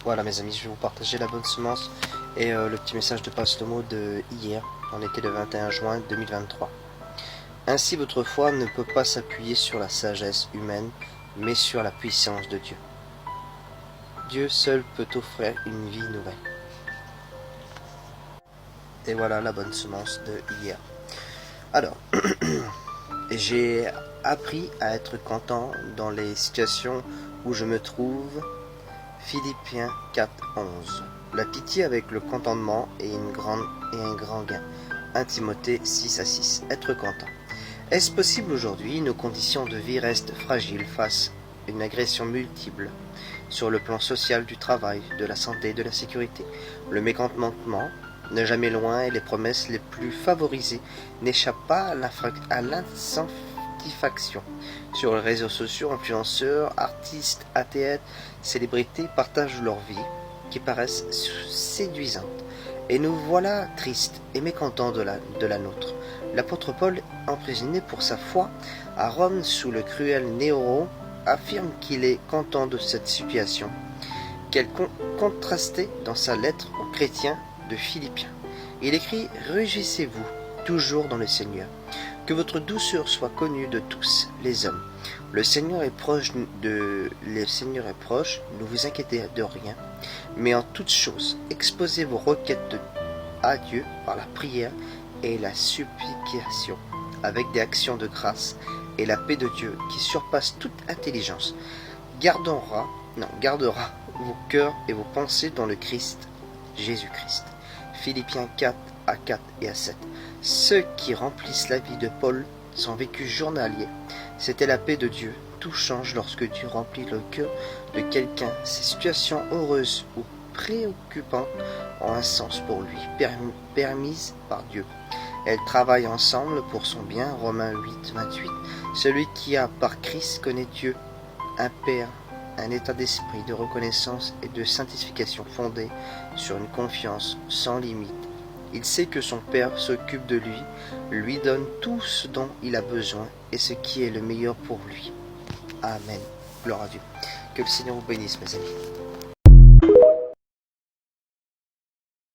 Voilà mes amis, je vais vous partager la bonne semence et le petit message de Passe le mot de hier. On était le 21 juin 2023. Ainsi votre foi ne peut pas s'appuyer sur la sagesse humaine, mais sur la puissance de Dieu. Dieu seul peut offrir une vie nouvelle. Et voilà la bonne semence de hier. Alors, j'ai appris à être content dans les situations où je me trouve. Philippiens 4:11. La pitié avec le contentement est un grand gain. 1 Timothée 6:6. Être content. Est-ce possible aujourd'hui? Nos conditions de vie restent fragiles face à une agression multiple sur le plan social, du travail, de la santé, de la sécurité. Le mécontentement n'est jamais loin et les promesses les plus favorisées n'échappent pas à l'insatisfaction. Sur les réseaux sociaux, influenceurs, artistes, athlètes, célébrités partagent leur vie qui paraissent séduisantes. Et nous voilà tristes et mécontents de la nôtre. L'apôtre Paul, emprisonné pour sa foi à Rome sous le cruel Néron, affirme qu'il est content de cette situation, qu'elle contrastait dans sa lettre aux chrétiens de Philippiens. Il écrit « Réjouissez-vous toujours dans le Seigneur. Que votre douceur soit connue de tous les hommes. Le Seigneur est proche, ne vous inquiétez de rien, mais en toutes choses, exposez vos requêtes à Dieu par la prière et la supplication, avec des actions de grâce, et la paix de Dieu, qui surpasse toute intelligence, gardera vos cœurs et vos pensées dans le Christ, Jésus-Christ. » Philippiens 4:4 et 7. Ceux qui remplissent la vie de Paul, son vécu journalier, c'était la paix de Dieu. Tout change lorsque Dieu remplit le cœur de quelqu'un. Ces situations heureuses ou préoccupantes ont un sens pour lui, permises par Dieu. Elles travaillent ensemble pour son bien. Romains 8:28. Celui qui a par Christ connaît Dieu, un Père, un état d'esprit de reconnaissance et de sanctification fondé sur une confiance sans limite. Il sait que son Père s'occupe de lui donne tout ce dont il a besoin et ce qui est le meilleur pour lui. Amen. Gloire à Dieu. Que le Seigneur vous bénisse, mes amis.